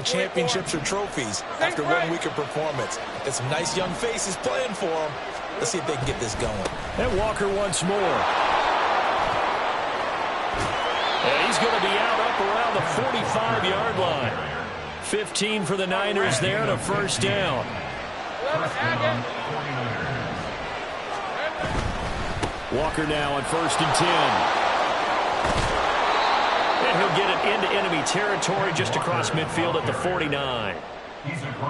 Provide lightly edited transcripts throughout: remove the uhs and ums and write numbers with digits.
championships or trophies after 1 week of performance. Got some nice young faces playing for them. Let's see if they can get this going. And Walker once more. And he's going to be out up around the 45-yard line. 15 for the Niners there and a first down. Walker now on 1st and 10. And he'll get it into enemy territory just across midfield at the 49.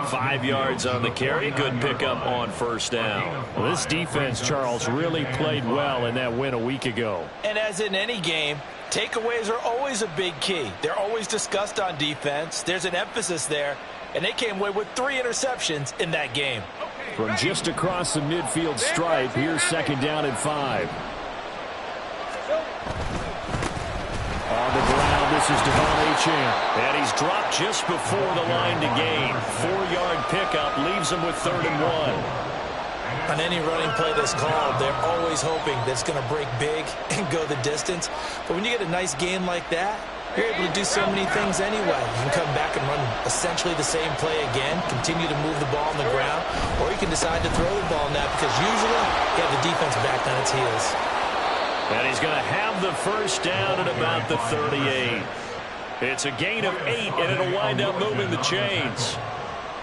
5 yards on the carry. Good pickup on first down. Well, this defense, Charles, really played well in that win a week ago. And as in any game, takeaways are always a big key. They're always discussed on defense. There's an emphasis there, and they came away with 3 interceptions in that game. From just across the midfield stripe, here's 2nd down and 5. On the ground, this is Devon Achane. And he's dropped just before the line to gain. 4-yard pickup leaves him with 3rd and 1. On any running play that's called, they're always hoping that it's going to break big and go the distance. But when you get a nice gain like that, you're able to do so many things anyway. You can come back and run essentially the same play again, continue to move the ball on the ground, or you can decide to throw the ball now because usually you have the defense back on its heels. And he's going to have the first down at about the 38. It's a gain of 8, and it'll wind up moving the chains.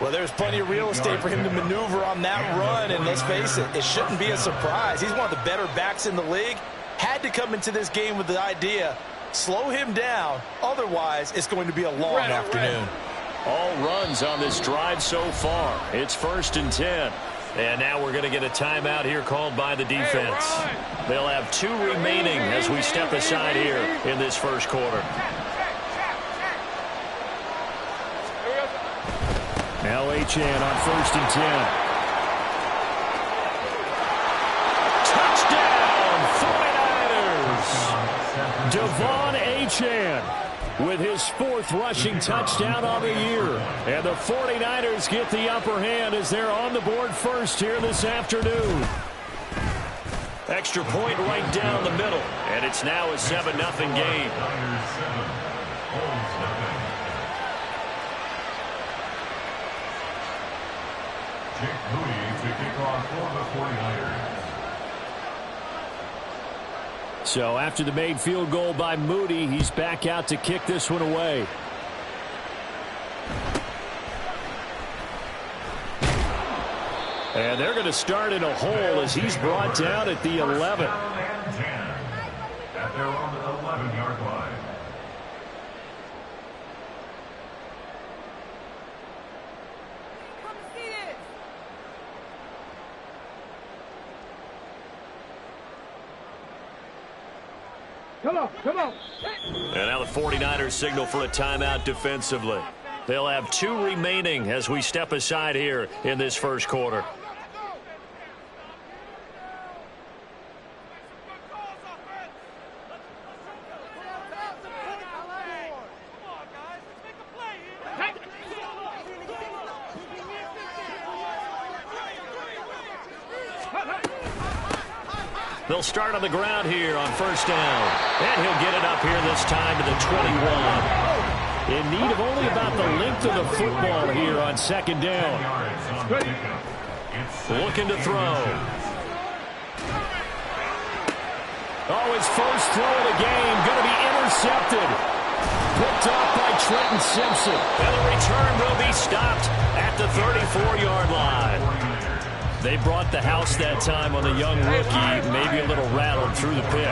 Well, there's plenty of real estate for him to maneuver on that run, and let's face it, it shouldn't be a surprise. He's one of the better backs in the league. Had to come into this game with the idea, slow him down, otherwise it's going to be a long afternoon. All runs on this drive so far. It's 1st and 10. And now we're going to get a timeout here called by the defense. They'll have 2 remaining as we step aside here in this first quarter. Now Achane on 1st and 10. Touchdown, 49ers! Devon Achane with his 4th rushing touchdown on the year. And the 49ers get the upper hand as they're on the board first here this afternoon. Extra point right down the middle. And it's now a 7-0 game. Jake Moody to kick off for the 49ers. So after the made field goal by Moody, he's back out to kick this one away. And they're going to start in a hole as he's brought down at the 11. At their own 11-yard line. Come on, come on. And now the 49ers signal for a timeout defensively. They'll have 2 remaining as we step aside here in this first quarter. They'll start on the ground here on 1st down. And he'll get it up here this time to the 21. In need of only about the length of the football here on 2nd down. Looking to throw. Oh, his first throw of the game going to be intercepted. Picked off by Trenton Simpson. And the return will be stopped at the 34-yard line. They brought the house that time on the young rookie, maybe a little rattled through the pick.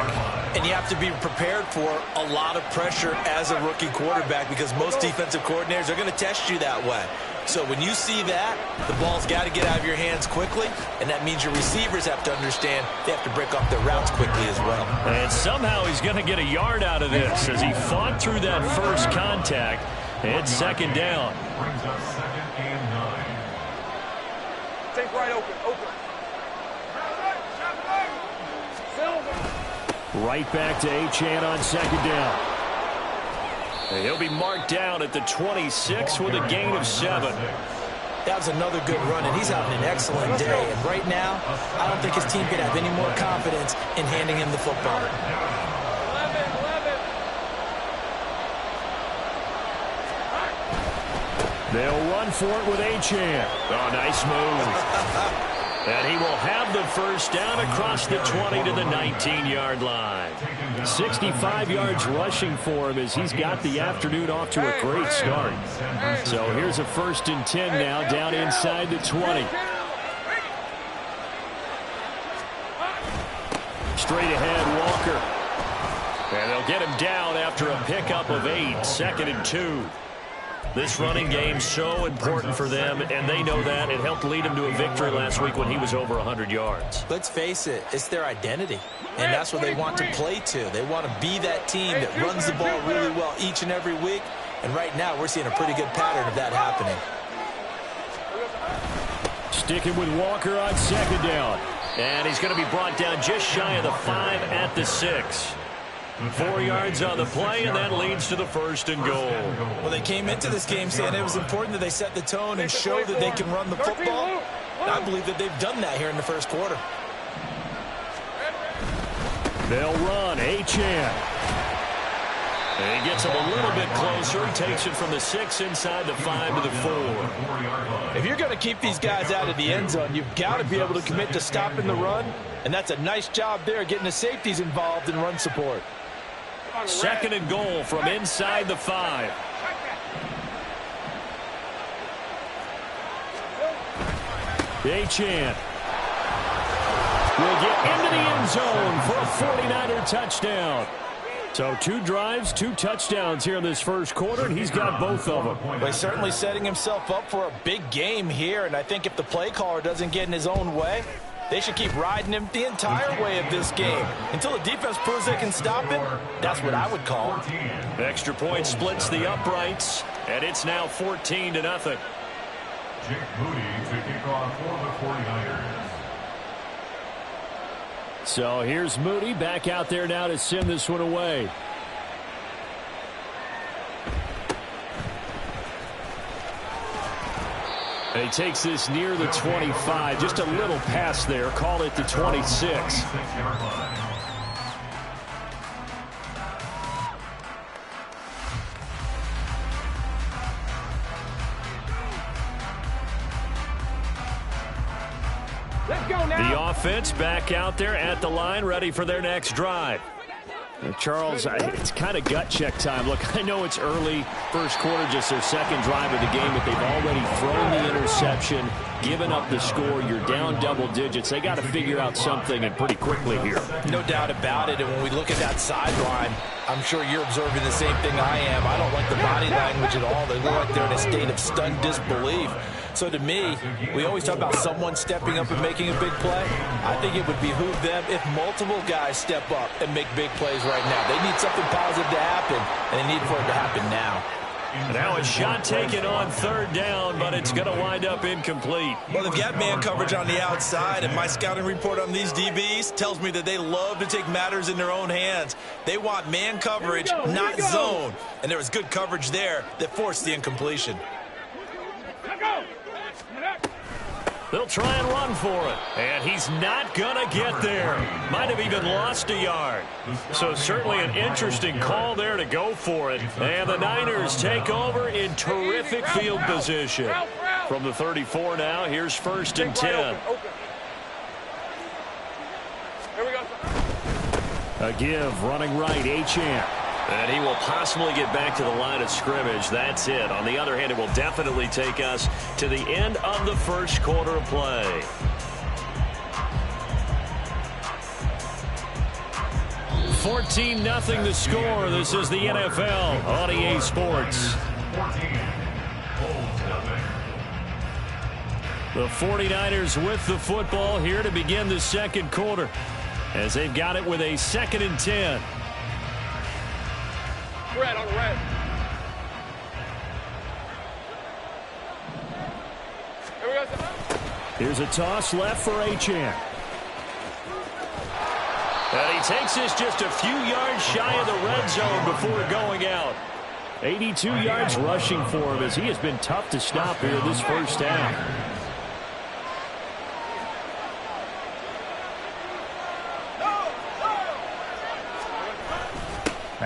And you have to be prepared for a lot of pressure as a rookie quarterback because most defensive coordinators are going to test you that way. So when you see that, the ball's got to get out of your hands quickly, and that means your receivers have to understand they have to break off their routes quickly as well. And somehow he's going to get a yard out of this as he fought through that first contact. It's 2nd down. Brings us 2nd and 9. Take right open. Right back to Achane on 2nd down. And he'll be marked down at the 26 with a gain of 7. That was another good run, and he's having an excellent day. And right now, I don't think his team could have any more confidence in handing him the football. 11. They'll run for it with Achane. Oh, nice move. And he will have the first down across the 20 to the 19-yard line. 65 yards rushing for him as he's got the afternoon off to a great start. So here's a 1st and 10 now down inside the 20. Straight ahead, Walker. And they'll get him down after a pickup of 8, 2nd and 2. This running game so important for them, and they know that. It helped lead him to a victory last week when he was over 100 yards. Let's face it, it's their identity, and that's what they want to play to. They want to be that team that runs the ball really well each and every week, and right now we're seeing a pretty good pattern of that happening. Sticking with Walker on 2nd down. And he's going to be brought down just shy of the 5 at the 6. 4 yards on the play, and that leads to the 1st and goal. Well, they came into this game saying it was important that they set the tone and show that they can run the football. And I believe that they've done that here in the 1st quarter. They'll run. Achane. And he gets him a little bit closer. He takes it from the 6 inside the 5 to the 4. If you're going to keep these guys out of the end zone, you've got to be able to commit to stopping the run. And that's a nice job there, getting the safeties involved in run support. 2nd and goal from inside the 5. Achane will get into the end zone for a 49er touchdown. So 2 drives, 2 touchdowns here in this 1st quarter, and he's got both of them. Well, he's certainly setting himself up for a big game here, and I think if the play caller doesn't get in his own way, they should keep riding him the entire way of this game. Until the defense proves they can stop him, that's what I would call. Extra point splits the uprights, and it's now 14-0. Jake Moody to kick off for the 49ers. So here's Moody back out there now to send this one away. And he takes this near the 25. Just a little pass there. Call it the 26. Let's go now. The offense back out there at the line, ready for their next drive. Charles, it's kind of gut check time. Look, I know it's early, 1st quarter, just their 2nd drive of the game, but they've already thrown the interception, given up the score. You're down double digits. They got to figure out something, and pretty quickly here. No doubt about it, and when we look at that sideline, I'm sure you're observing the same thing I am. I don't like the body language at all. They look like they're in a state of stunned disbelief. So to me, we always talk about someone stepping up and making a big play. I think it would behoove them if multiple guys step up and make big plays right now. They need something positive to happen, and they need for it to happen now. Now a shot taken on 3rd down, but it's going to wind up incomplete. Well, they've got man coverage on the outside, and my scouting report on these DBs tells me that they love to take matters in their own hands. They want man coverage, not zone. And there was good coverage there that forced the incompletion. They'll try and run for it, and he's not going to get there. Might have even lost a yard. So certainly an interesting call there to go for it. And the Niners take over in terrific field position. From the 34 now, here's 1st and 10. Here we go. A give, running right, Achane. And he will possibly get back to the line of scrimmage. That's it. On the other hand, it will definitely take us to the end of the 1st quarter of play. $14-0 the score. This is the NFL on EA Sports. The 49ers with the football here to begin the 2nd quarter, as they've got it with a 2nd and 10. Red on red. Here we go. Here's a toss left for Achane. And he takes this just a few yards shy of the red zone before going out. 82 yards rushing for him as he has been tough to stop here this 1st half.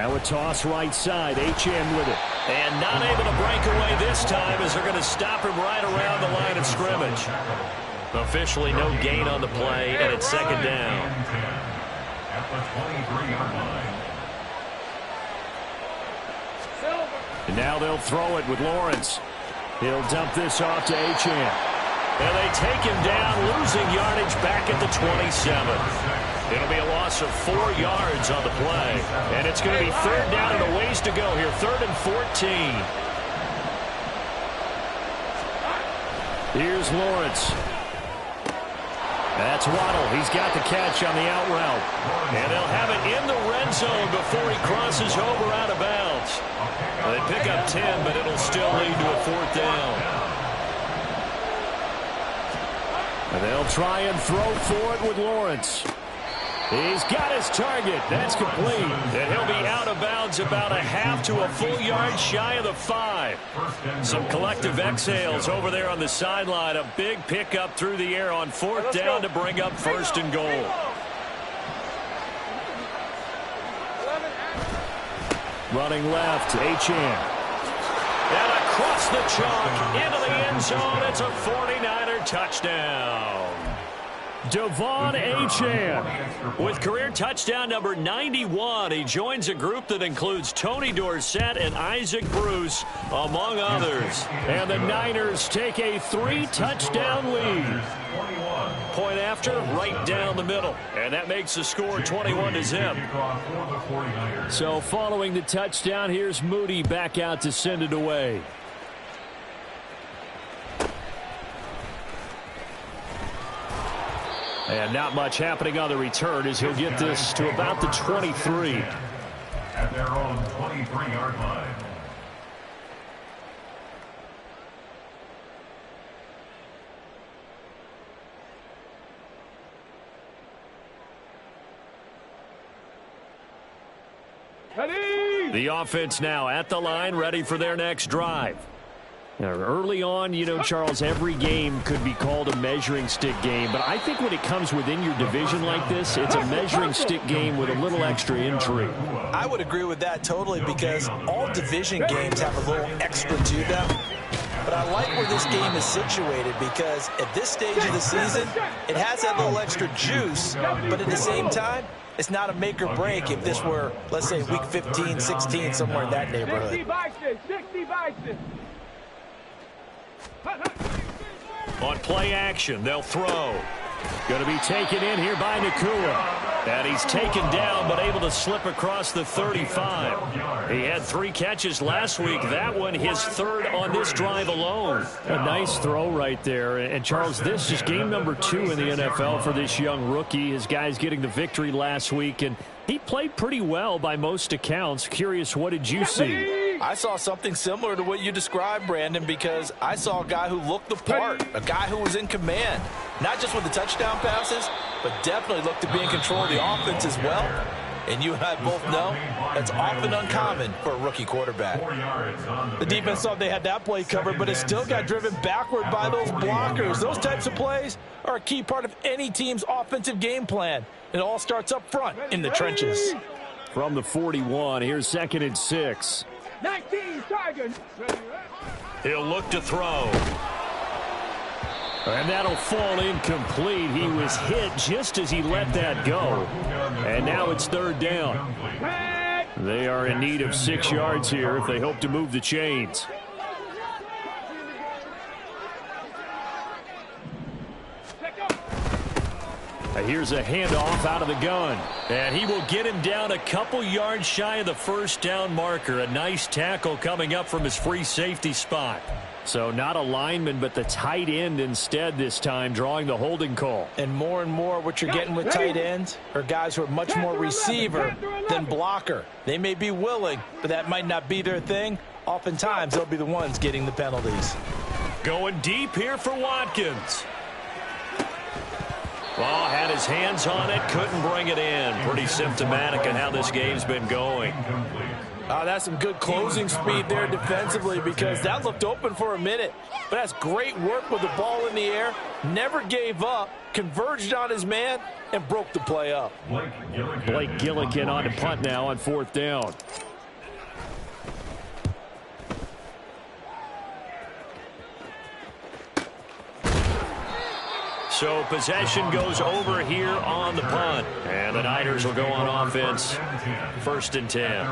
Now a toss right side. Achane with it. And not able to break away this time as they're going to stop him right around the line of scrimmage. Officially no gain on the play, and it's second down. At the 23-yard line. And now they'll throw it with Lawrence. He'll dump this off to Achane. And they take him down, losing yardage back at the 27. It'll be a loss of 4 yards on the play. And it's going to be third down and a ways to go here. 3rd and 14. Here's Lawrence. That's Waddle. He's got the catch on the out route. And they'll have it in the red zone before he crosses over out of bounds. They pick up 10, but it'll still lead to a 4th down. And they'll try and throw for it with Lawrence. He's got his target. That's complete. And he'll be out of bounds about a half to a full yard shy of the 5. Some collective exhales over there on the sideline. A big pickup through the air on 4th down to bring up 1st and goal. Running left, Achane. And across the chalk into the end zone. It's a 49er touchdown. Devon Achane with career touchdown number 91. He joins a group that includes Tony Dorsett and Isaac Bruce, among others. And the Niners take a 3-touchdown lead. Point after, right down the middle. And that makes the score 21-0. So following the touchdown, here's Moody back out to send it away. And not much happening on the return as he'll get this to about the 23. At their own 23-yard line. The offense now at the line, ready for their next drive. Now, early on, you know, Charles, every game could be called a measuring stick game. But I think when it comes within your division like this, it's a measuring stick game with a little extra intrigue. I would agree with that totally because all division games have a little extra to them. But I like where this game is situated because at this stage of the season, it has that little extra juice. But at the same time, it's not a make or break if this were, let's say, week 15, 16, somewhere in that neighborhood. 60 Bison. On play action, they'll throw. Going to be taken in here by Nacua. And he's taken down, but able to slip across the 35. He had 3 catches last week. That one, his 3rd on this drive alone. A nice throw right there. And, Charles, this is game number 2 in the NFL for this young rookie. His guys getting the victory last week, and he played pretty well by most accounts. Curious, what did you see? I saw something similar to what you described, Brandon, because I saw a guy who looked the part, a guy who was in command, not just with the touchdown passes, but definitely looked to be in control of the offense as well. And you and I both know that's often uncommon for a rookie quarterback. The defense thought they had that play covered, but it still got driven backward by those blockers. Those types of plays are a key part of any team's offensive game plan. It all starts up front in the trenches. From the 41, here's 2nd and 6. 19 Tigers. He'll look to throw. And that'll fall incomplete. He was hit just as he let that go. And now it's 3rd down. They are in need of 6 yards here if they hope to move the chains. Here's a handoff out of the gun. And he will get him down a couple yards shy of the 1st down marker. A nice tackle coming up from his free safety spot. So not a lineman, but the tight end instead this time, drawing the holding call. And more what you're getting with tight ends are guys who are much more receiver than blocker. They may be willing, but that might not be their thing. Oftentimes, they'll be the ones getting the penalties. Going deep here for Watkins. Well, had his hands on it, couldn't bring it in. Pretty symptomatic of how this game's been going. That's some good closing speed there defensively, because that looked open for a minute. But that's great work with the ball in the air. Never gave up, converged on his man, and broke the play up. Blake Gillikin on to punt now on 4th down. So possession goes over here on the punt. And the Niners will go on offense. 1st and 10.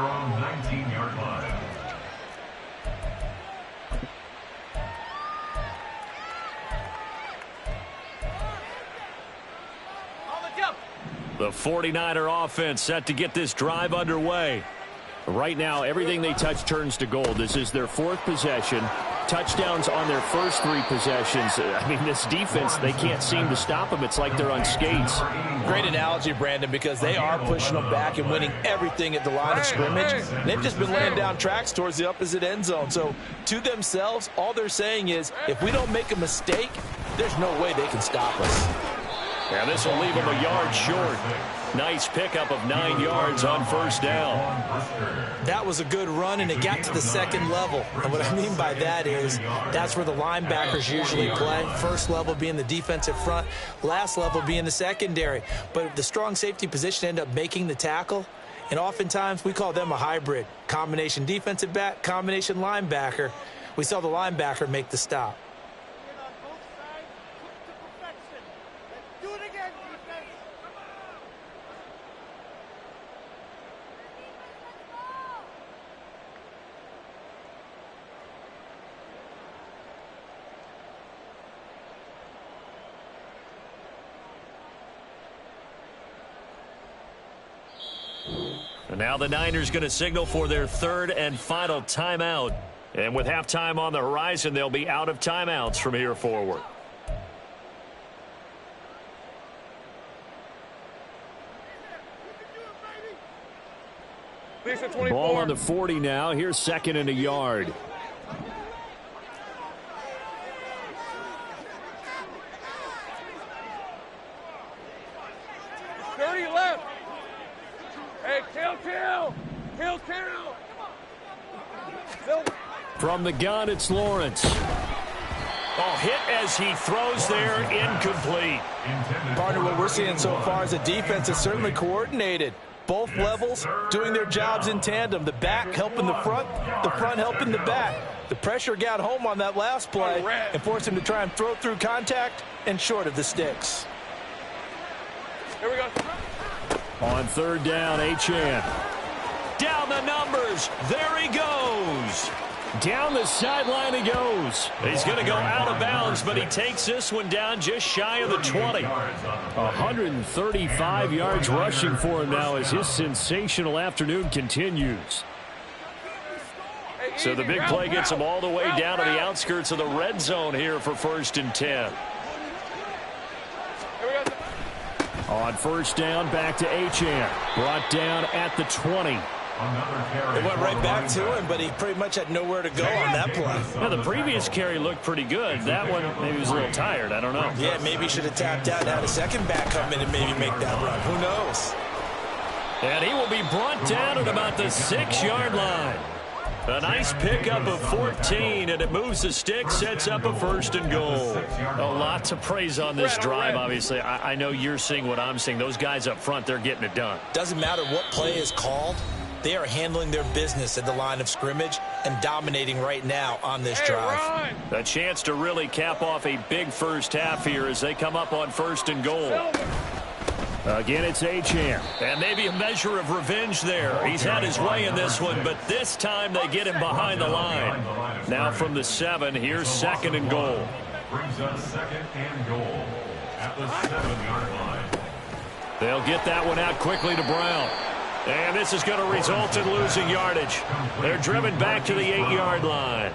The 49er offense set to get this drive underway. Right now, everything they touch turns to gold. This is their 4th possession. Touchdowns on their first 3 possessions. I mean, this defense, they can't seem to stop them. It's like they're on skates. Great analogy, Brandon, because they are pushing them back and winning everything at the line of scrimmage. They've just been laying down tracks towards the opposite end zone. So to themselves, all they're saying is, if we don't make a mistake, there's no way they can stop us. And this will leave them a yard short. Nice pickup of 9 yards on 1st down. That was a good run, and it got to the 2nd level. And what I mean by that is that's where the linebackers usually play. First level being the defensive front, last level being the secondary. But the strong safety position ended up making the tackle. And oftentimes we call them a hybrid. Combination defensive back, combination linebacker. We saw the linebacker make the stop. And now the Niners going to signal for their 3rd and final timeout. And with halftime on the horizon, they'll be out of timeouts from here forward. Ball on the 40 now. Here's 2nd and a yard. From the gun, it's Lawrence. Oh, hit as he throws there, incomplete. Partner, what we're seeing so far is a defense that's certainly coordinated. Both levels doing their jobs in tandem. The back helping the front helping the back. The pressure got home on that last play and forced him to try and throw through contact and short of the sticks. Here we go. On 3rd down, Achane. Down the numbers. There he goes. Down the sideline he goes. He's going to go out of bounds, but he takes this one down just shy of the 20. 135 yards rushing for him now as his sensational afternoon continues. So the big play gets him all the way down to the outskirts of the red zone here for 1st and 10. On 1st down, back to Achane. Brought down at the 20. It went right back to him, but he pretty much had nowhere to go on that play. Now, the previous carry looked pretty good. That one, maybe he was a little tired. I don't know. Yeah, maybe he should have tapped out and had a second back come in and maybe make that run. Who knows? And he will be brought down at about the 6-yard line. A nice pickup of 14, and it moves the stick, sets up a 1st and goal. A lot to praise on this drive, obviously. I know you're seeing what I'm seeing. Those guys up front, they're getting it done. Doesn't matter what play is called. They are handling their business at the line of scrimmage and dominating right now on this drive. A chance to really cap off a big first half here as they come up on 1st and goal. Again, it's Achane. And maybe a measure of revenge there. He's had his way in this one, but this time they get him behind the line. Now from the 7, here's 2nd and goal. Brings us 2nd and goal at the 7-yard line. They'll get that one out quickly to Brown. And this is going to result in losing yardage. They're driven back to the 8-yard line.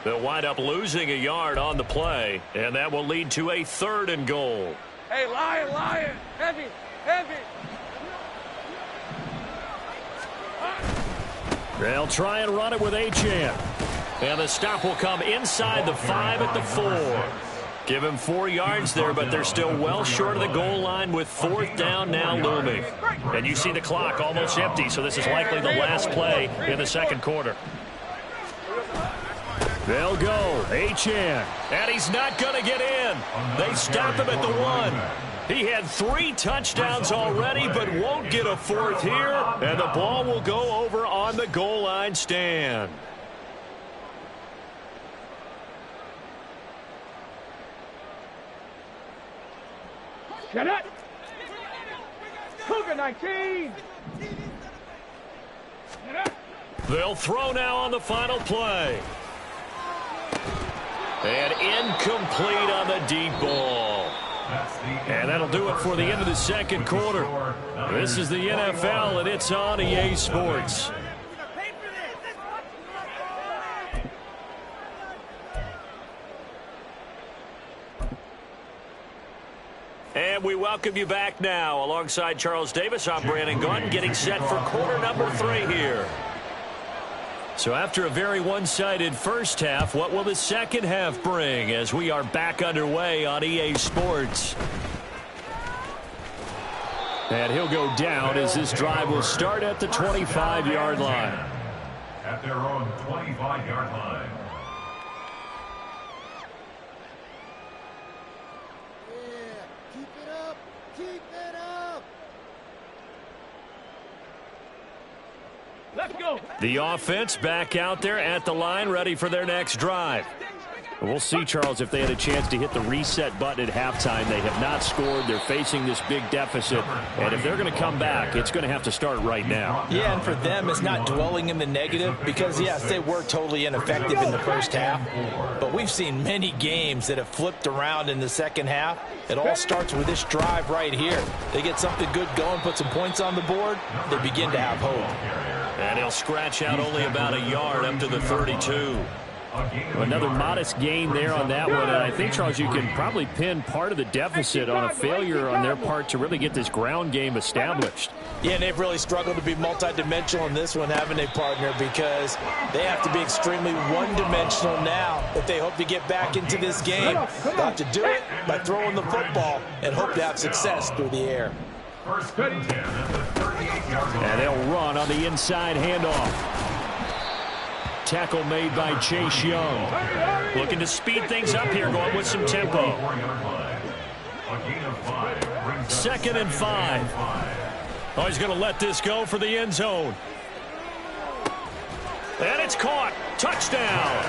They'll wind up losing a yard on the play, and that will lead to a 3rd and goal. Hey, Lion, heavy. They'll try and run it with Achane. And the stop will come inside the 5 at the 4. Give him 4 yards there, but they're still well short of the goal line with 4th down now looming. And you see the clock almost empty, so this is likely the last play in the second quarter. They'll go. Achane. And he's not going to get in. They stop him at the 1. He had 3 touchdowns already, but won't get a 4th here. And the ball will go over on the goal line stand. Get it! Cougar 19! They'll throw now on the final play. And incomplete on the deep ball. And that'll do it for the end of the second quarter. This is the NFL, and it's on EA Sports. And we welcome you back now. Alongside Charles Davis, I'm Brandon Gaudin, getting set for quarter number 3 here. So after a very one-sided first half, what will the second half bring as we are back underway on EA Sports? And he'll go down as this drive will start at the 25-yard line. At their own 25-yard line. Let's go. The offense back out there at the line, ready for their next drive. We'll see, Charles, if they had a chance to hit the reset button at halftime. They have not scored. They're facing this big deficit. And if they're going to come back, it's going to have to start right now. Yeah, and for them, it's not dwelling in the negative because, yes, they were totally ineffective in the first half. But we've seen many games that have flipped around in the second half. It all starts with this drive right here. They get something good going, put some points on the board, they begin to have hope. And he'll scratch out only about a yard up to the 32. Another modest gain there on that one. And I think, Charles, you can probably pin part of the deficit on a failure on their part to really get this ground game established. Yeah, and they've really struggled to be multidimensional in this one, haven't they, partner? Because they have to be extremely one-dimensional now if they hope to get back into this game. They'll have to do it by throwing the football and hope to have success through the air. And they'll run on the inside handoff. Tackle made by Chase Young. Looking to speed things up here, going with some tempo. 2nd and 5. Oh, he's going to let this go for the end zone. And it's caught. Touchdown.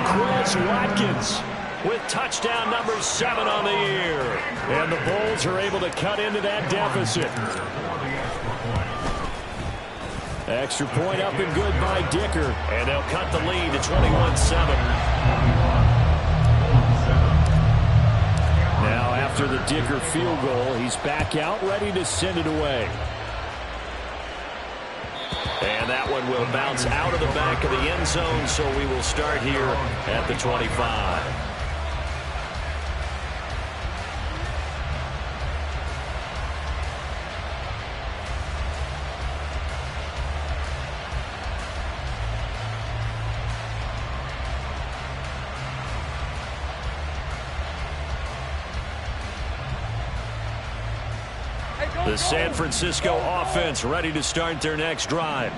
Chris Watkins with touchdown number 7 on the year. And the Bulls are able to cut into that deficit. Extra point up and good by Dicker. And they'll cut the lead to 21-7. Now after the Dicker field goal, he's back out ready to send it away. And that one will bounce out of the back of the end zone, so we will start here at the 25. The San Francisco offense ready to start their next drive.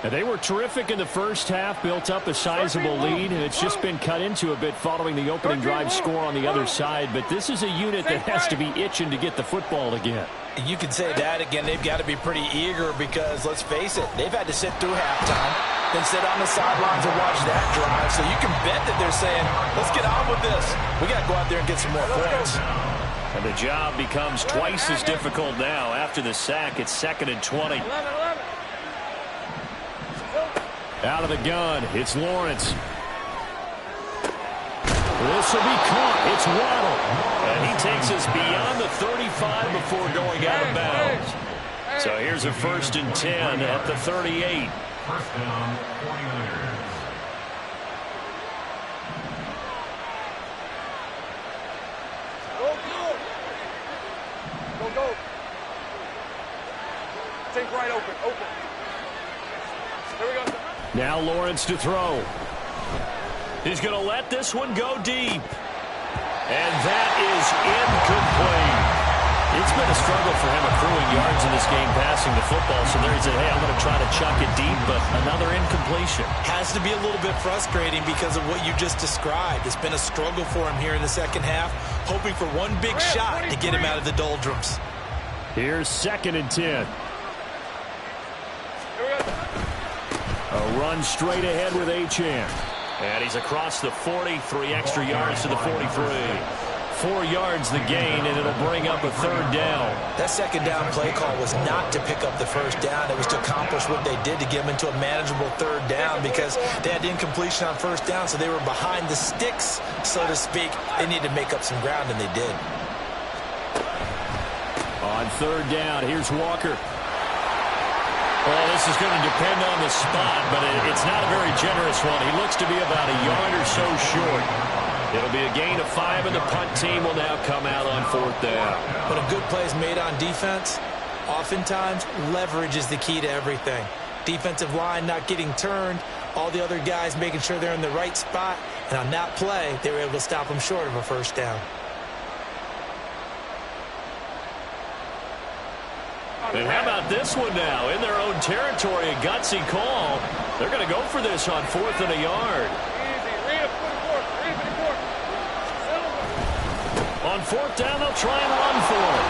And they were terrific in the first half, built up a sizable lead, and it's just been cut into a bit following the opening drive score on the other side. But this is a unit that has to be itching to get the football again. You can say that again. They've got to be pretty eager because, let's face it, they've had to sit through halftime, then sit on the sidelines and watch that drive. So you can bet that they're saying, let's get on with this. We got to go out there and get some more points. And the job becomes twice as difficult now. After the sack, it's 2nd and 20. Out of the gun, it's Lawrence. This will be caught. It's Waddle. And he takes us beyond the 35 before going out of bounds. So here's a 1st and 10 at the 38. First down, 49ers. Go. Take right open. Here we go. Now Lawrence to throw. He's going to let this one go deep. And that is incomplete. It's been a struggle for him accruing yards in this game passing the football. So there he said, hey, I'm going to try to chuck it deep, but another incompletion. Has to be a little bit frustrating because of what you just described. It's been a struggle for him here in the second half, hoping for one big shot to get him out of the doldrums. Here's 2nd and 10. A run straight ahead with Achane. And he's across the 40, 3 extra yards to the 43. 4 yards the gain, and it'll bring up a 3rd down. That 2nd down play call was not to pick up the 1st down. It was to accomplish what they did to get them into a manageable 3rd down because they had incompletion on 1st down, so they were behind the sticks, so to speak. They needed to make up some ground, and they did. On 3rd down, here's Walker. Well, this is going to depend on the spot, but it's not a very generous one. He looks to be about a yard or so short. It'll be a gain of 5, and the punt team will now come out on 4th down. When a good play is made on defense, oftentimes leverage is the key to everything. Defensive line not getting turned, all the other guys making sure they're in the right spot, and on that play, they were able to stop them short of a 1st down. And how about this one now? In their own territory, a gutsy call. They're going to go for this on 4th and a yard. On 4th down, they'll try and run for it.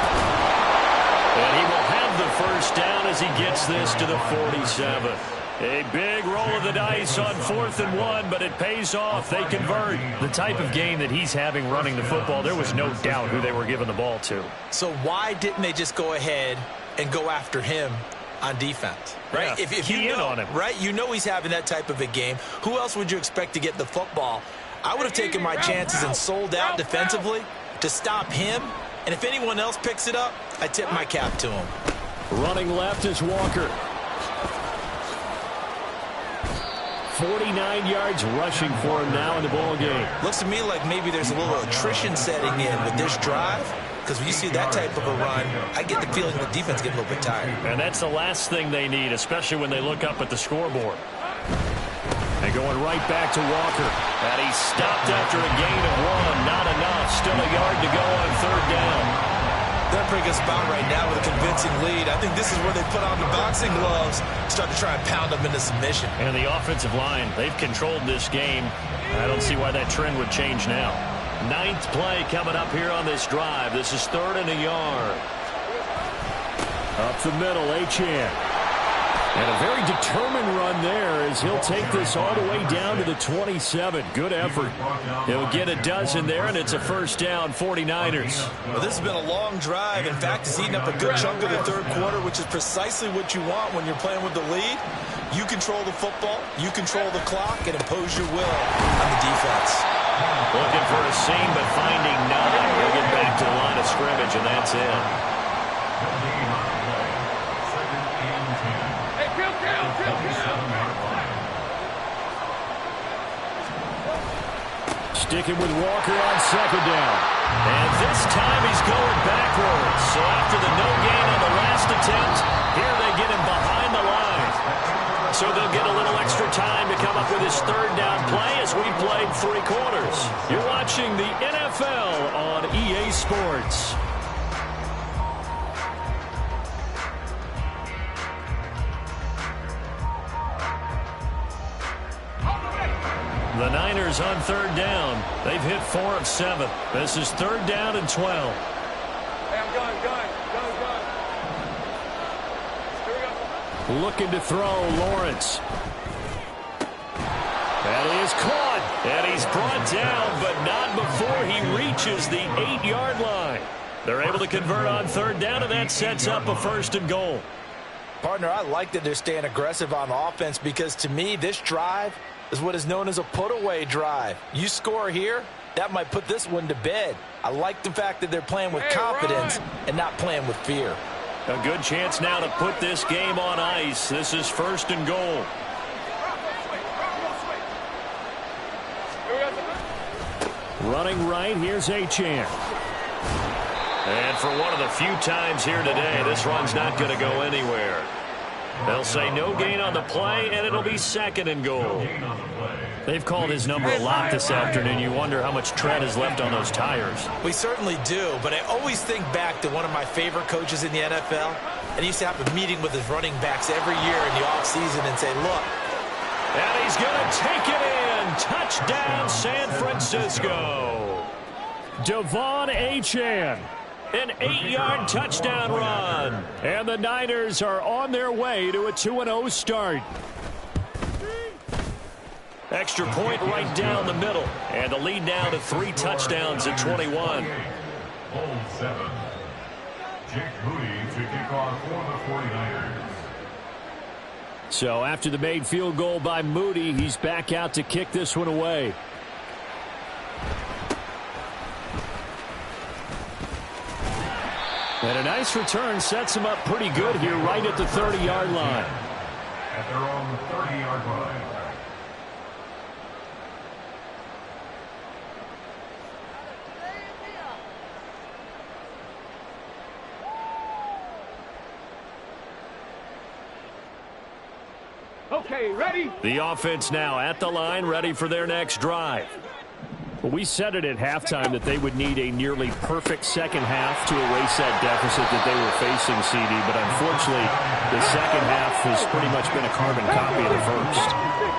And he will have the 1st down as he gets this to the 47. A big roll of the dice on 4th and 1, but it pays off. They convert. The type of game that he's having running the football, there was no doubt who they were giving the ball to. So why didn't they just go ahead and go after him on defense, right? Yeah, if you know, on him. right, you know he's having that type of a game. Who else would you expect to get the football? I would have taken my chances and sold out defensively to stop him. And if anyone else picks it up, I tip my cap to him. Running left is Walker. 49 yards rushing for him now in the ball game. Looks to me like maybe there's a little attrition setting in with this drive. Because when you see that type of a run, I get the feeling the defense getting a little bit tired. And that's the last thing they need, especially when they look up at the scoreboard. And going right back to Walker. And he stopped after a gain of 1. Not enough. Still a yard to go on 3rd down. They're in a pretty good spot right now with a convincing lead. I think this is where they put on the boxing gloves, start to try and pound them into submission. And the offensive line, they've controlled this game. I don't see why that trend would change now. 9th play coming up here on this drive. This is 3rd and a yard. Up the middle, Achane. And a very determined run there as he'll take this all the way down to the 27. Good effort. He'll get a dozen there, and it's a 1st down, 49ers. Well, this has been a long drive. In fact, it's eaten up a good chunk of the 3rd quarter, which is precisely what you want when you're playing with the lead. You control the football, you control the clock, and impose your will on the defense. Looking for a seam, but finding none. He'll get back to the line of scrimmage, and that's it. Sticking with Walker on 2nd down. And this time he's going backwards. So after the no gain on the last attempt, here they get him behind the line. So they'll get a little extra time to come up with his 3rd down play as we played 3 quarters. You're watching the NFL on EA Sports. The Niners on 3rd down. They've hit 4 of 7. This is 3rd down and 12. Hey, I'm done. Here we go. Looking to throw, Lawrence. And he is caught. And he's brought down, but not before he reaches the 8-yard line. They're able to convert on 3rd down, and that sets up a 1st and goal. Partner, I like that they're staying aggressive on offense because, to me, this drive is what is known as a put-away drive. You score here, that might put this one to bed. I like the fact that they're playing with confidence and not playing with fear. A good chance now to put this game on ice. This is 1st and goal. Running right, here's Achane. And for one of the few times here today, this run's not going to go anywhere. They'll say no gain on the play, and it'll be 2nd and goal. They've called his number a lot this afternoon. You wonder how much tread is left on those tires. We certainly do, but I always think back to one of my favorite coaches in the NFL, and he used to have a meeting with his running backs every year in the offseason and say, look. And he's going to take it in. Touchdown, San Francisco. Devon Achane. An 8-yard touchdown run. And the Niners are on their way to a 2-0 start. Extra point right down the middle. And the lead now to 3 touchdowns at 21. Hold 7. Jake Moody to kick off for the 49ers. So after the made field goal by Moody, he's back out to kick this one away. And a nice return sets him up pretty good here right at the 30-yard line. At their own 30-yard line. Okay, ready? The offense now at the line, ready for their next drive. Well, we said it at halftime that they would need a nearly perfect second half to erase that deficit that they were facing, CD, but unfortunately, the second half has pretty much been a carbon copy of the first.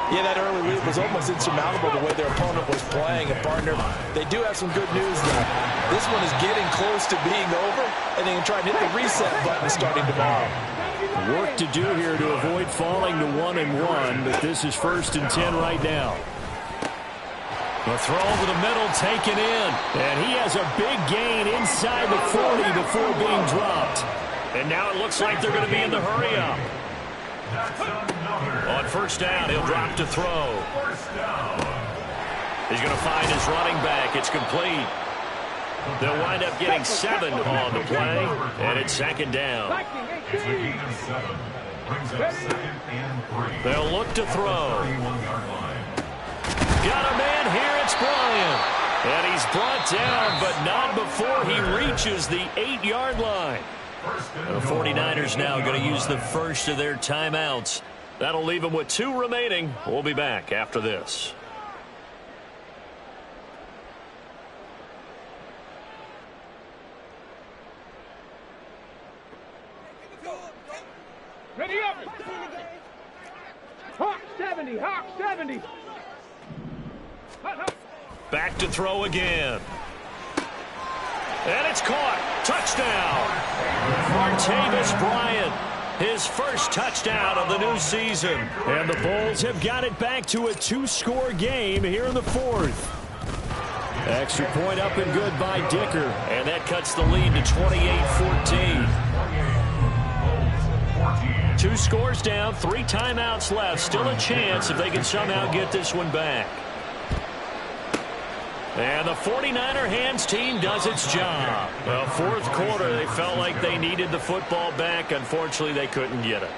Yeah, that early lead was almost insurmountable the way their opponent was playing. And, partner, they do have some good news, though. This one is getting close to being over, and they can try and hit the reset button starting tomorrow. Work to do here to avoid falling to 1-1, but this is 1st and 10 right now. The throw over the middle taken in. And he has a big gain inside the 40 before being dropped. And now it looks like they're going to be in the hurry-up. On 1st down, he'll drop to throw. He's going to find his running back. It's complete. They'll wind up getting 7 on the play, and it's 2nd down. It's a gain of 7. Brings up 2nd and 3. They'll look to throw. 31-yard line. Got a man here, it's Bryant. And he's brought down, but not before he reaches the 8-yard line. The 49ers now going to use the first of their timeouts. That'll leave them with 2 remaining. We'll be back after this. Ready up! Hawk 70! Hawk 70! Back to throw again. And it's caught. Touchdown. Martavis Bryant. His first touchdown of the new season. And the Bulls have got it back to a 2-score game here in the 4th. Extra point up and good by Dicker. And that cuts the lead to 28-14. 2 scores down, 3 timeouts left. Still a chance if they can somehow get this one back. And the 49er hands team does its job. Well, 4th quarter, they felt like they needed the football back. Unfortunately, they couldn't get it.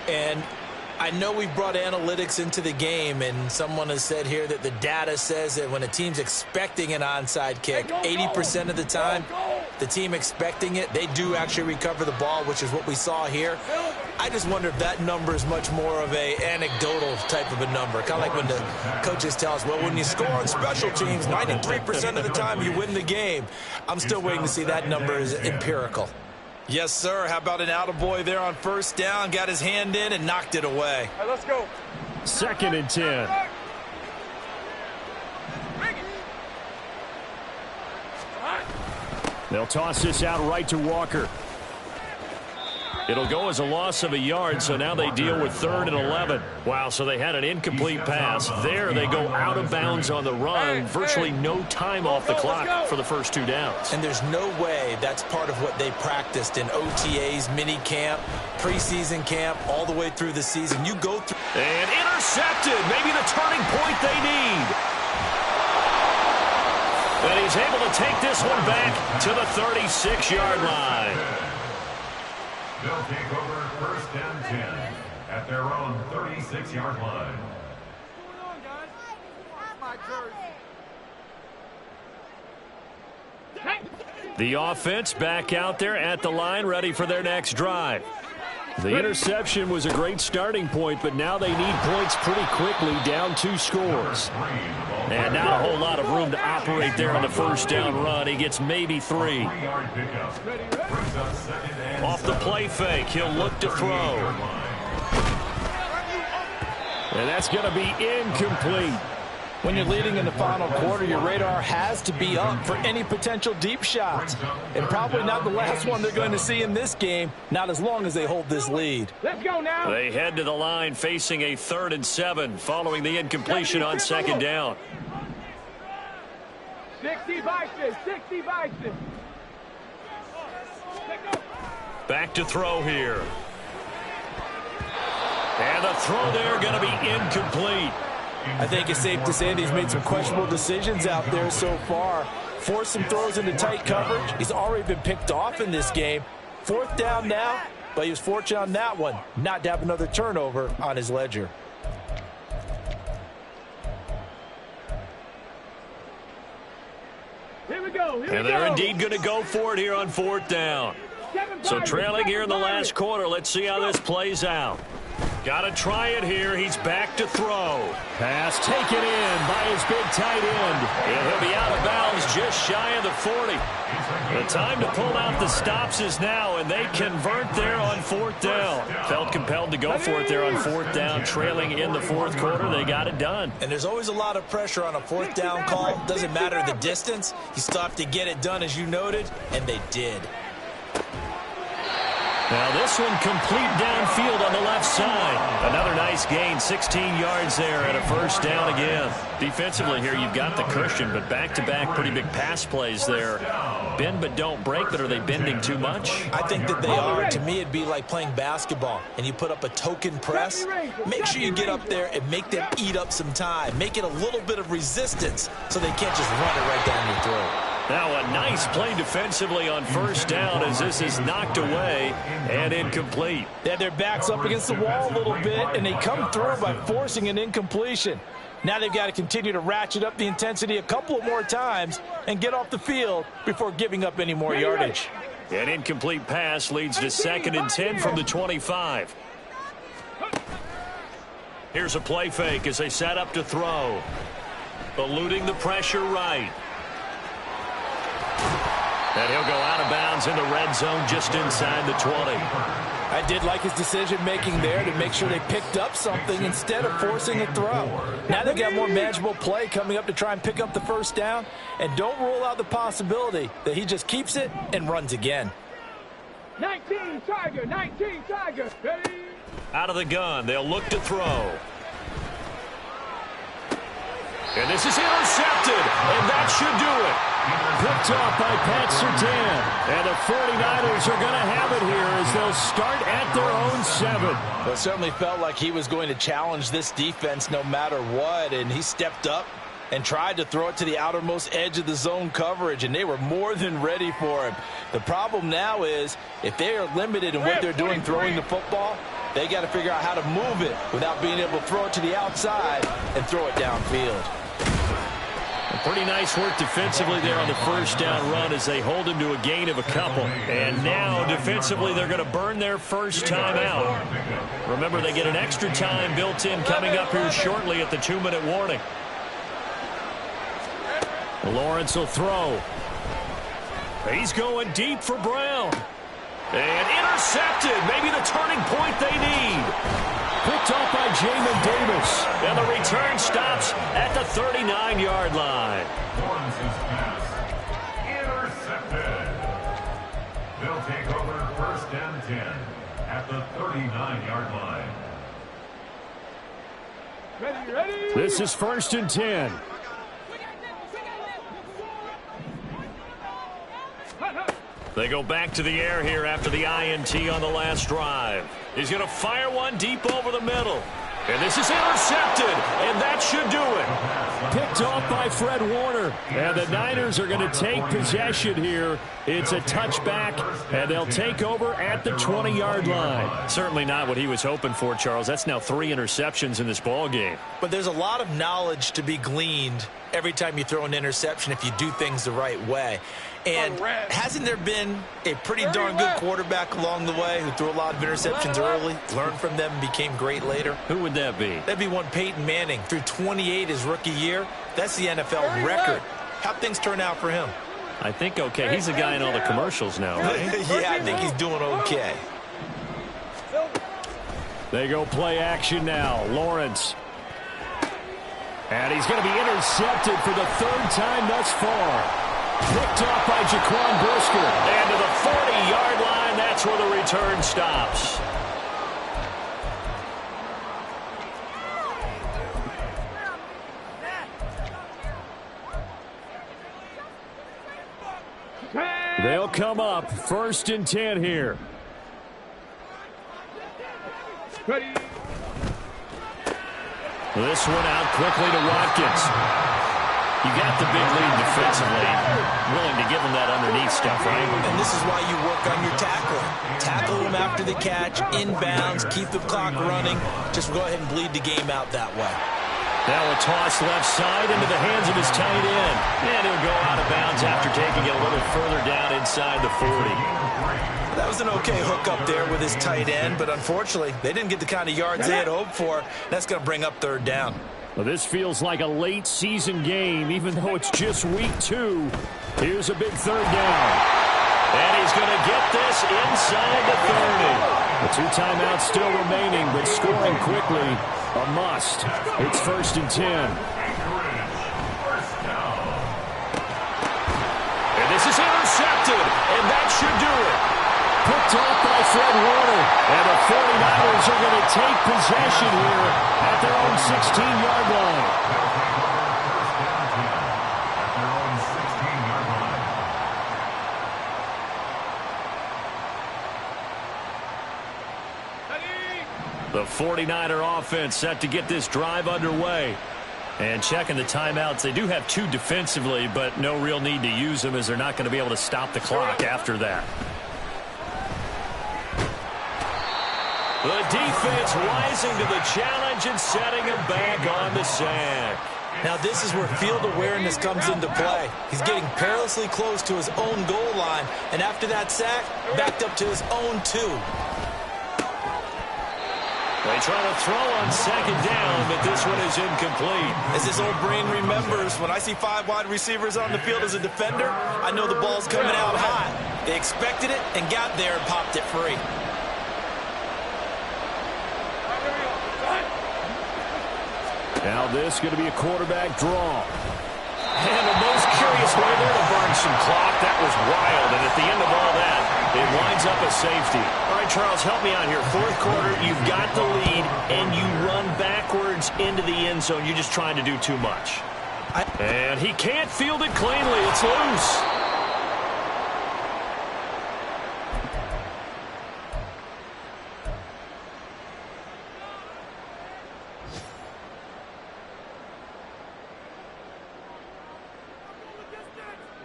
And I know we brought analytics into the game, and someone has said here that the data says that when a team's expecting an onside kick, 80% of the time, the team expecting it, they do actually recover the ball, which is what we saw here. I just wonder if that number is much more of a anecdotal type of a number. Kind of like when the coaches tell us, well, when you score on special teams, 93% of the time you win the game. I'm still waiting to see that number is empirical. Yes, sir. How about an attaboy there on 1st down? Got his hand in and knocked it away. All right, let's go. 2nd and 10. They'll toss this out right to Walker. It'll go as a loss of a yard, so now they deal with 3rd and 11. Wow, so they had an incomplete pass. There they go out of bounds on the run. Virtually no time off the clock for the first 2 downs. And there's no way that's part of what they practiced in OTAs, mini camp, preseason camp, all the way through the season. You go through. And intercepted. Maybe the turning point they need. And he's able to take this one back to the 36-yard line. They'll take over 1st and 10 at their own 36-yard line. What's going on, guys? My jersey. The offense back out there at the line, ready for their next drive. The interception was a great starting point, but now they need points pretty quickly, down 2 scores. And not a whole lot of room to operate there on the first down run. He gets maybe 3. Off the play fake, he'll look to throw. And that's going to be incomplete. When you're leading in the final quarter, your radar has to be up for any potential deep shots. And probably not the last one they're going to see in this game, not as long as they hold this lead. Let's go now. They head to the line facing a 3rd and 7 following the incompletion on 2nd down. 60 Bison, 60 Bison. Back to throw here. And the throw there going to be incomplete. I think it's safe to say that he's made some questionable decisions out there so far. Forced some throws into tight coverage. He's already been picked off in this game. 4th down now, but he was fortunate on that one not to have another turnover on his ledger. Here we go. And they're indeed going to go for it here on 4th down. So trailing here in the last quarter, let's see how this plays out. Got to try it here. He's back to throw. Pass taken in by his big tight end. And he'll be out of bounds just shy of the 40. The time to pull out the stops is now, and they convert there on 4th down. Felt compelled to go for it there on 4th down, trailing in the 4th quarter. They got it done. And there's always a lot of pressure on a 4th down call. Doesn't matter the distance. You still have to get it done, as you noted, and they did. Now this one complete downfield on the left side. Another nice gain, 16 yards there and a 1st down again. Defensively here, you've got the cushion, but back-to-back pretty big pass plays there. Bend but don't break, but are they bending too much? I think that they are. To me, it'd be like playing basketball, and you put up a token press. Make sure you get up there and make them eat up some time. Make it a little bit of resistance so they can't just run it right down your throat. Now a nice play defensively on 1st down as this is knocked away and incomplete. They had their backs up against the wall a little bit, and they come through by forcing an incompletion. Now they've got to continue to ratchet up the intensity a couple of more times and get off the field before giving up any more yardage. An incomplete pass leads to 2nd and 10 from the 25. Here's a play fake as they set up to throw. Eluding the pressure right. And he'll go out of bounds in the red zone just inside the 20. I did like his decision-making there to make sure they picked up something instead of forcing a throw. Now they've got more manageable play coming up to try and pick up the 1st down. And don't rule out the possibility that he just keeps it and runs again. 19 Tiger, 19 Tiger. Ready? Out of the gun, they'll look to throw. And this is intercepted, and that should do it. Picked off by Pat Surtain. And the 49ers are going to have it here as they'll start at their own 7. Well, it certainly felt like he was going to challenge this defense no matter what, and he stepped up and tried to throw it to the outermost edge of the zone coverage, and they were more than ready for him. The problem now is if they are limited in what they're doing throwing the football, they got to figure out how to move it without being able to throw it to the outside and throw it downfield. Pretty nice work defensively there on the 1st down run as they hold him to a gain of a couple. And now defensively they're going to burn their 1st time out. Remember, they get an extra time built in coming up here shortly at the 2-minute warning. Lawrence will throw. He's going deep for Brown. And intercepted. Maybe the turning point they need. Picked off by Jamin Davis. And the return stops at the 39-yard line. Lawrence's pass intercepted. They'll take over 1st and 10 at the 39-yard line. Ready? This is 1st and 10. They go back to the air here after the INT on the last drive. He's going to fire one deep over the middle. And this is intercepted, and that should do it. Picked off by Fred Warner. And the Niners are going to take possession here. It's a touchback, and they'll take over at the 20-yard line. Certainly not what he was hoping for, Charles. That's now 3 interceptions in this ball game. But there's a lot of knowledge to be gleaned every time you throw an interception if you do things the right way. And hasn't there been a pretty darn good quarterback along the way who threw a lot of interceptions early, learned from them, and became great later? Who would that be? That'd be one Peyton Manning. Threw 28 his rookie year. That's the NFL record. How'd things turn out for him? I think okay. He's a guy in all the commercials now, right? Yeah, I think he's doing okay. They go play action now. Lawrence. And he's going to be intercepted for the 3rd time thus far. Picked off by Jaquan Brisker. And to the 40-yard line, that's where the return stops. They'll come up 1st and 10 here. Ready. This one out quickly to Watkins. You got the big lead defensively. Willing to give him that underneath stuff, right? And this is why you work on your tackling. Tackle him after the catch, inbounds, keep the clock running. Just go ahead and bleed the game out that way. Now a toss left side into the hands of his tight end. And he'll go out of bounds after taking it a little further down inside the 40. That was an okay hook up there with his tight end, but unfortunately, they didn't get the kind of yards they had hoped for. That's going to bring up 3rd down. Well, this feels like a late season game, even though it's just week 2. Here's a big 3rd down. And he's going to get this inside the 30. The 2 timeouts still remaining, but scoring quickly, a must. It's 1st and 10. And this is intercepted, and that should do it. Picked off by Fred Warner. And the 49ers are going to take possession here at their own 16-yard line. The 49er offense set to get this drive underway. And checking the timeouts, they do have 2 defensively, but no real need to use them as they're not going to be able to stop the clock after that. The defense rising to the challenge and setting him back on the sack. Now this is where field awareness comes into play. He's getting perilously close to his own goal line, and after that sack, backed up to his own 2. They try to throw on 2nd down, but this one is incomplete. As his old brain remembers, when I see 5 wide receivers on the field as a defender, I know the ball's coming out high. They expected it and got there and popped it free. Now this is going to be a quarterback draw. And the most curious way there to burn some clock. That was wild. And at the end of all that, it winds up a safety. All right, Charles, help me out here. 4th quarter, you've got the lead, and you run backwards into the end zone. You're just trying to do too much. And he can't field it cleanly. It's loose.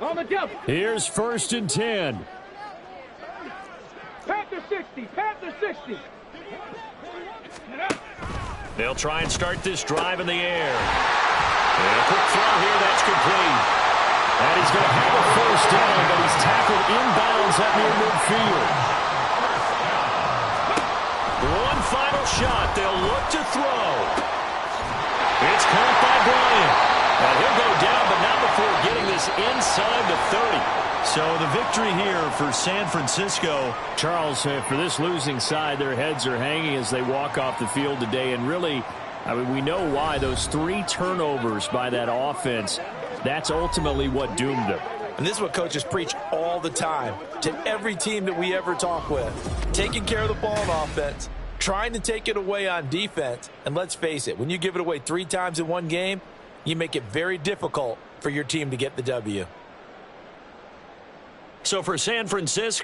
On the jump. Here's 1st and 10. Panther 60. Panther 60. They'll try and start this drive in the air. And a quick throw here, that's complete. And he's going to have a 1st down, but he's tackled inbounds at near midfield. One final shot. They'll look to throw. It's caught by Bryant. And he'll go down, but not before getting this inside the 30. So the victory here for San Francisco. Charles, for this losing side, their heads are hanging as they walk off the field today. And really, I mean, we know why. Those 3 turnovers by that offense, that's ultimately what doomed them. And this is what coaches preach all the time to every team that we ever talk with. Taking care of the ball on offense, trying to take it away on defense. And let's face it, when you give it away 3 times in one game, you make it very difficult for your team to get the W. So for San Francisco,